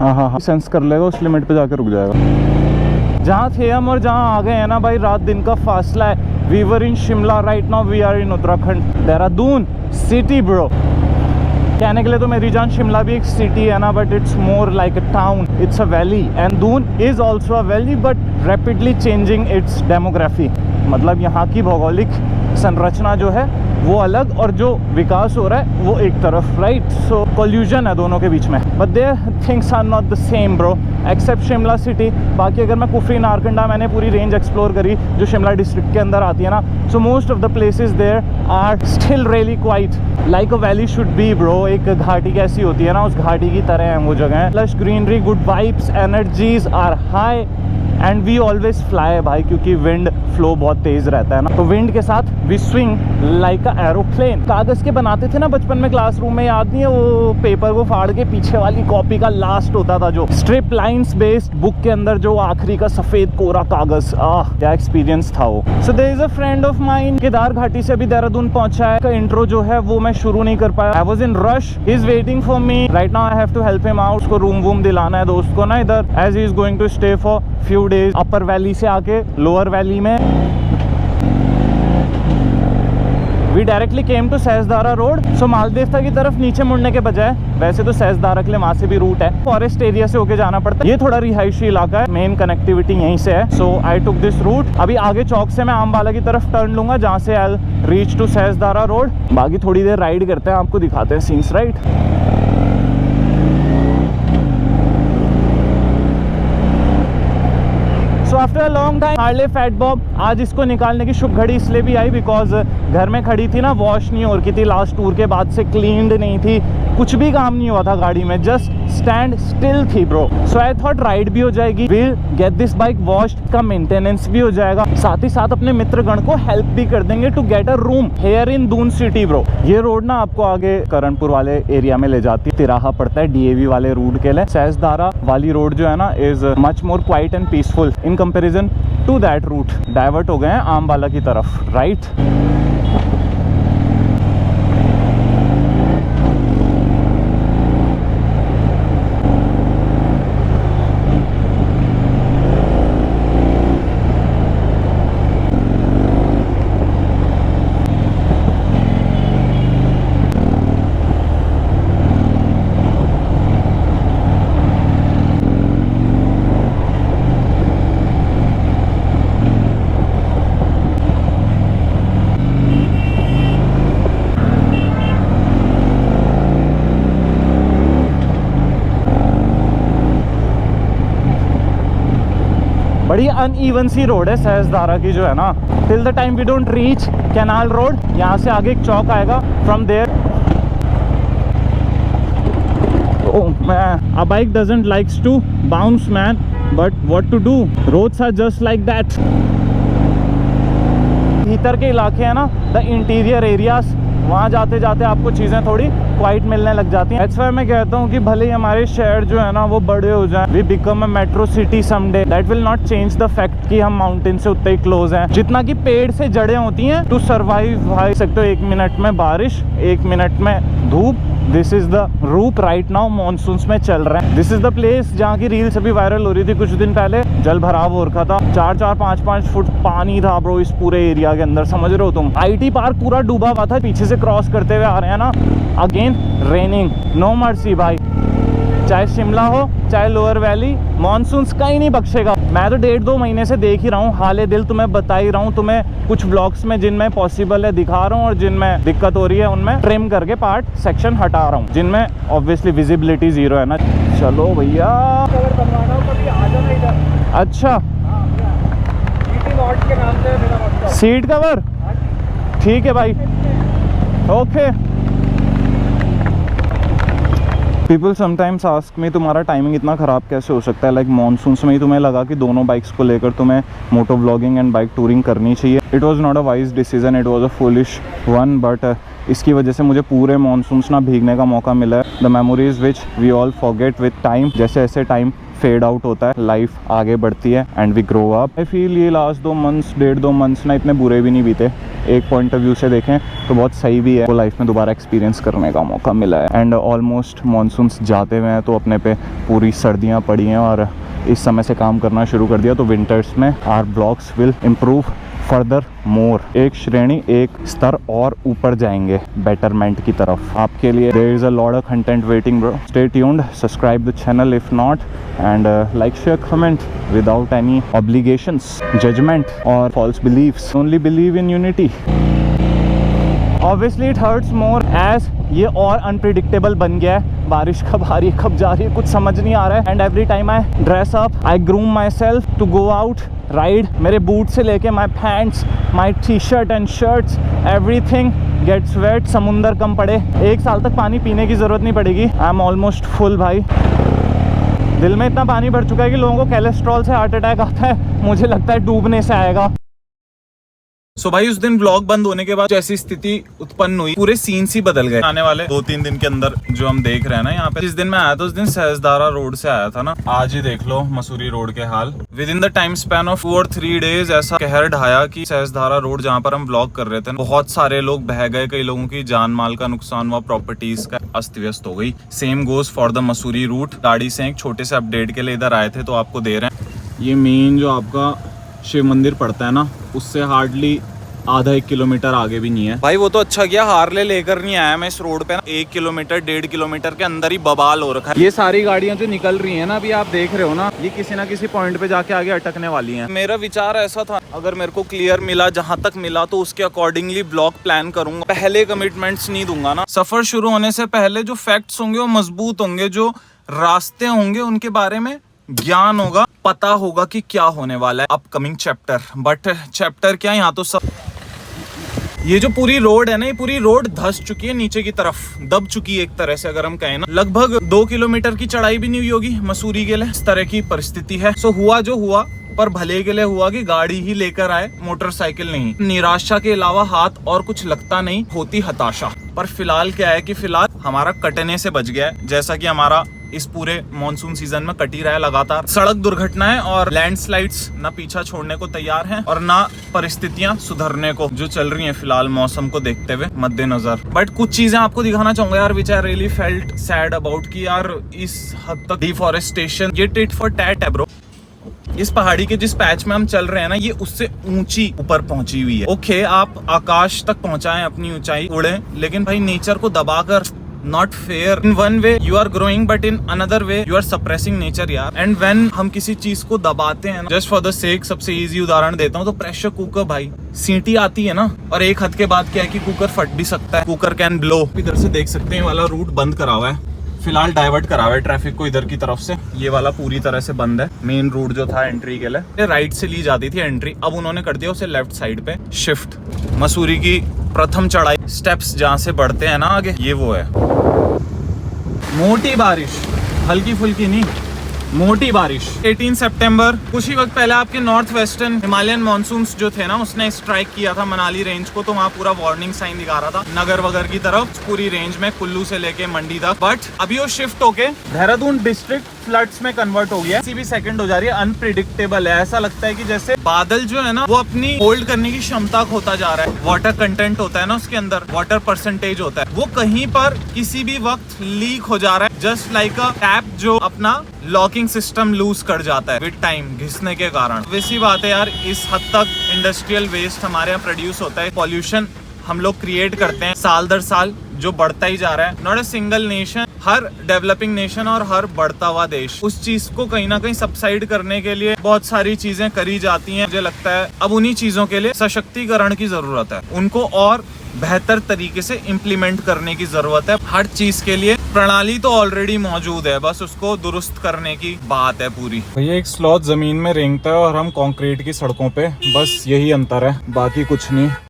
हाँ, सेंस कर लेगा, उस लिमिट पे जाके रुक जाएगा। जहाँ थे हम और जहाँ आ गए हैं ना भाई, रात दिन का फासला है। We were in Shimla, right now we are in Uttarakhand, Dehradun city bro. कहने के लिए तो मेरी जान शिमला भी एक सिटी है ना, but it's more like a town, it's a valley, and Doon is also a valley but rapidly changing it's demography. मतलब यहाँ की भौगोलिक संरचना जो है वो अलग, और जो विकास हो रहा है वो एक तरफ, राइट। सो कोल्यूजन है दोनों के बीच में, but there things are not the same bro, except Shimla city. बाकी अगर मैं कुफरी नारकंडा, मैंने पूरी रेंज एक्सप्लोर करी जो शिमला डिस्ट्रिक्ट के अंदर आती है ना, so most of the places there are still really quite like a valley should be bro. एक घाटी कैसी होती है ना, उस घाटी की तरह है वो जगह। Lush greenery, good vibes, energies are high, and we always fly भाई, क्योंकि विंड फ्लो बहुत तेज रहता है ना, तो विंड के साथ we swing like a aeroplane. कागज के बनाते थे ना बचपन में क्लासरूम में, याद नहीं है? वो पेपर को फाड़ के पीछे वाली कॉपी का लास्ट होता था जो स्ट्रिप लाइंस बेस्ड बुक के अंदर, जो आखिरी का सफेद कोरा कागज। क्या एक्सपीरियंस था वो। So there is a friend of mine, Kedar घाटी से अभी देहरादून पहुंचा है। का इंट्रो जो है वो मैं शुरू नहीं कर पाया, I was in rush, he is waiting for me right now, I have to help him out. उसको रूम वूम दिलाना है दोस्त को ना इधर, as he is going to stay for few days upper valley से आके लोअर वैली में। We directly came to Sahastradhara road. So Maldev की तरफ नीचे मुड़ने के बजाय, वैसे तो सहस्त्रधारा के लिए वहां से भी रूट है, फॉरेस्ट एरिया से होके जाना पड़ता है। ये थोड़ा रिहायशी इलाका है, मेन कनेक्टिविटी यहीं से है। सो आई टुक दिस रूट। अभी आगे चौक से मैं आमबाला की तरफ टर्न लूंगा, जहाँ से I reach to Sahastradhara road. बाकी थोड़ी देर राइड करते हैं, आपको दिखाते हैं scenes, right. So after a long time, Harley Fat Bob, आज इसको निकालने की शुभ घड़ी इसलिए भी आई बिकॉज घर में खड़ी थी ना, वॉश नहीं हो रही थी, लास्ट टूर के बाद से क्लीन्ड नहीं थी, कुछ भी काम नहीं हुआ था गाड़ी में, जस्ट स्टैंड स्टिल थी bro. So I thought ride भी हो जाएगी, will get this bike washed, का मेंटेनेंस भी हो जाएगा, साथ ही साथ अपने मित्रगण को हेल्प भी कर देंगे to get a room here in Doon city bro. ये रोड ना आपको आगे करणपुर वाले एरिया में ले जाती है, तिराहा पड़ता है डीएवी वाले रूट के लिए। सहस्त्रधारा वाली रोड जो है ना is much more quiet and peaceful in comparison to that route. Divert हो गए हैं आमबाला की तरफ, राइट। बड़ी अनइवन सी रोड है सहस्त्रधारा की जो है ना, till the time we don't reach canal road. यहाँ से आगे एक चौक आएगा, from there a bike doesn't likes to bounce man, but what to do, roads are just like that। भीतर के इलाके हैं ना, द इंटीरियर एरियाज, वहाँ जाते जाते आपको चीज़ें थोड़ी क्वाइट मिलने लग जाती हैं। That's why मैं कहता हूँ कि भले ही हमारे शहर जो है ना वो बड़े हो जाएं, we become a metro city someday, that will not change the fact कि हम माउंटेन से उतने ही क्लोज हैं। जितना कि पेड़ से जड़ें होती हैं टू सर्वाइव भाई सकते हो, 1 मिनट में बारिश, 1 मिनट में धूप। This is the route right now, monsoons में चल रहे हैं। दिस इज द प्लेस जहाँ की रील्स अभी वायरल हो रही थी कुछ दिन पहले, जल भराव हो रखा था, 4-4, 5-5 फुट पानी था ब्रो इस पूरे एरिया के अंदर, समझ रहे हो तुम। IT पार्क पूरा डूबा हुआ था, पीछे से क्रॉस करते हुए आ रहे हैं ना, अगेन रेनिंग, नो मर्सी भाई। चाहे शिमला हो चाहे लोअर वैली, मानसून्स का ही नहीं बख्शेगा। मैं तो 1.5-2 महीने से देख ही रहा हूँ, हाले दिल तुम्हें बता ही रहा हूँ। तुम्हें कुछ ब्लॉग्स में जिनमें पॉसिबल है दिखा रहा हूँ, और जिनमें दिक्कत हो रही है उनमें ट्रिम करके पार्ट सेक्शन हटा रहा हूँ, जिनमें ऑब्वियसली विजिबिलिटी 0 है ना। चलो भैया, अच्छा सीट कवर, ठीक है भाई, okay. People sometimes ask me तुम्हारा टाइमिंग इतना ख़राब कैसे हो सकता है, लाइक मानसून्स में ही तुम्हें लगा कि दोनों बाइक्स को लेकर तुम्हें moto vlogging and bike touring करनी चाहिए। It was not a wise decision, it was a foolish one, but इसकी वजह से मुझे पूरे मानसून्स ना भीगने का मौका मिला है। The memories which we all forget with time, जैसे ऐसे टाइम फेड आउट होता है, लाइफ आगे बढ़ती है and we grow up. I feel ये लास्ट 2 मंथ्स 1.5-2 मंथ्स ना इतने बुरे भी नहीं बीते। एक पॉइंट ऑफ व्यू से देखें तो बहुत सही भी है, वो लाइफ में दोबारा एक्सपीरियंस करने का मौका मिला है। एंड ऑलमोस्ट मानसून्स जाते हुए हैं तो अपने पे पूरी सर्दियाँ पड़ी हैं और इस समय से काम करना शुरू कर दिया, तो विंटर्स में our blogs will improve further more. एक श्रेणी, एक स्तर और ऊपर जाएंगे बेटरमेंट की तरफ आपके लिए। There is a lot of content waiting bro, stay tuned, subscribe the channel if not, and like share comment without any obligations, judgement और false believes. Only believe in unity. Obviously it hurts more as ये और unpredictable बन गया है। बारिश कब आ रही है, कब जा रही है, कुछ समझ नहीं आ रहा है। And every time I dress up, I groom myself to go out ride, मेरे बूट से लेके my pants, my T shirt and shirts, everything gets wet. समुंदर कम पड़े, 1 साल तक पानी पीने की ज़रूरत नहीं पड़ेगी। आई एम ऑलमोस्ट फुल भाई, दिल में इतना पानी भर चुका है कि लोगों को कोलेस्ट्रॉल से हार्ट अटैक आता है, मुझे लगता है डूबने से आएगा। सो भाई उस दिन ब्लॉग बंद होने के बाद जैसी स्थिति उत्पन्न हुई, पूरे सीन ही बदल गए। आने वाले 2-3 दिन के अंदर जो हम देख रहे हैं ना यहाँ पे, जिस दिन मैं आया था उस दिन सहजदारा रोड से आया था ना, आज ही देख लो मसूरी रोड के हाल। Within the time span of 2 और 3 डेज ऐसा कहर ढाया कि सहजदारा रोड जहाँ पर हम ब्लॉग कर रहे थे, बहुत सारे लोग बह गए, कई लोगों की जान माल का नुकसान हुआ, प्रॉपर्टीज का अस्त व्यस्त हो गई। Same goes for the Mussoorie route. गाड़ी से एक छोटे से अपडेट के लिए इधर आए थे तो आपको दे रहे हैं। ये मेन जो आपका शिव मंदिर पड़ता है ना, उससे हार्डली आधा 1 किलोमीटर आगे भी नहीं है भाई। वो तो अच्छा किया हार्ले लेकर नहीं आया मैं इस रोड पे ना। 1 किलोमीटर 1.5 किलोमीटर के अंदर ही बवाल हो रखा है। ये सारी गाड़ियां जो निकल रही है ना, अभी आप देख रहे हो ना, ये किसी ना किसी पॉइंट पे जाके आगे अटकने वाली हैं। मेरा विचार ऐसा था, अगर मेरे को क्लियर मिला, जहां तक मिला, तो उसके अकॉर्डिंगली ब्लॉग प्लान करूंगा। पहले कमिटमेंट्स नहीं दूंगा ना। सफर शुरू होने से पहले जो फैक्ट्स होंगे वो मजबूत होंगे, जो रास्ते होंगे उनके बारे में ज्ञान होगा, पता होगा कि क्या होने वाला है अपकमिंग चैप्टर। बट चैप्टर क्या, यहाँ तो सब ये जो पूरी रोड है ना, ये पूरी रोड धंस चुकी है, नीचे की तरफ दब चुकी है एक तरह से, अगर हम कहें ना। लगभग 2 किलोमीटर की चढ़ाई भी नहीं हुई होगी मसूरी के लिए, इस तरह की परिस्थिति है। सो हुआ जो हुआ, पर भले के लिए हुआ कि गाड़ी ही लेकर आए, मोटरसाइकिल नहीं। निराशा के अलावा हाथ और कुछ लगता नहीं, होती हताशा। पर फिलहाल क्या है कि फिलहाल हमारा कटने से बच गया है, जैसा कि हमारा इस पूरे मॉनसून सीजन में कट ही रहा है लगातार। सड़क दुर्घटनाएं और लैंडस्लाइड्स ना पीछा छोड़ने को तैयार हैं और ना परिस्थितियां सुधरने को जो चल रही हैं फिलहाल मौसम को देखते हुए मद्देनजर। बट कुछ चीजें आपको दिखाना चाहूंगा यार, which I really felt sad about कि यार इस हद तक डिफॉरेस्टेशन, ये टिट फॉर टैट है ब्रो। इस पहाड़ी के जिस पैच में हम चल रहे हैं ना, ये उससे ऊंची ऊपर पहुंची हुई है। ओके, आप आकाश तक पहुंचाएं अपनी ऊंचाई, उड़े, लेकिन भाई नेचर को दबाकर not fair. In one way you are growing, but in another way you are suppressing nature यार। And when हम किसी चीज को दबाते हैं ना, just for the sake, सबसे easy उदाहरण देता हूँ तो प्रेशर कुकर भाई, सीटी आती है ना, और एक हद के बाद क्या है कि कुकर फट भी सकता है, कुकर कैन ब्लो। इधर से देख सकते हैं वाला रूट बंद करा हुआ है, फिलहाल डाइवर्ट करा हुआ है ट्रैफिक को इधर की तरफ से। ये वाला पूरी तरह से बंद है। मेन रूट जो था एंट्री के लिए, राइट से ली जाती थी एंट्री, अब उन्होंने कर दिया उसे लेफ्ट साइड पे शिफ्ट। मसूरी की प्रथम चढ़ाई, स्टेप्स जहाँ से बढ़ते हैं ना आगे, ये वो है। मोटी बारिश, हल्की फुल्की नहीं, मोटी बारिश। 18 सितंबर, कुछ ही वक्त पहले आपके नॉर्थ वेस्टर्न हिमालयन मानसून्स जो थे ना, उसने स्ट्राइक किया था मनाली रेंज को, तो वहाँ पूरा वार्निंग साइन दिखा रहा था नगर वगर की तरफ, पूरी रेंज में कुल्लू से लेके मंडी तक। बट अभी वो शिफ्ट होके देहरादून डिस्ट्रिक्ट फ्लड्स में कन्वर्ट हो गया है। किसी भी सेकंड हो जा रही है, अनप्रिडिक्टेबल है। ऐसा लगता है कि जैसे बादल जो है ना, वो अपनी होल्ड करने की क्षमता खोता जा रहा है। वाटर कंटेंट होता है ना उसके अंदर, वाटर परसेंटेज होता है, वो कहीं पर किसी भी वक्त लीक हो जा रहा है। जस्ट लाइक अ टैप जो अपना लॉकिंग सिस्टम लूज कर जाता है विद टाइम, घिसने के कारण। वैसी बात है यार, इस हद तक इंडस्ट्रियल वेस्ट हमारे यहाँ प्रोड्यूस होता है, पॉल्यूशन हम लोग क्रिएट करते हैं साल दर साल, जो बढ़ता ही जा रहा है। Not a single nation, her developing nation और हर बढ़ता हुआ देश उस चीज को कहीं ना कहीं सबसाइड करने के लिए बहुत सारी चीजें करी जाती हैं। मुझे लगता है अब उन्हीं चीजों के लिए सशक्तिकरण की जरूरत है, उनको और बेहतर तरीके से इम्प्लीमेंट करने की जरूरत है। हर चीज के लिए प्रणाली तो ऑलरेडी मौजूद है, बस उसको दुरुस्त करने की बात है पूरी। भैया एक स्लॉथ जमीन में रेंगता है और हम कंक्रीट की सड़कों पे, बस यही अंतर है, बाकी कुछ नहीं।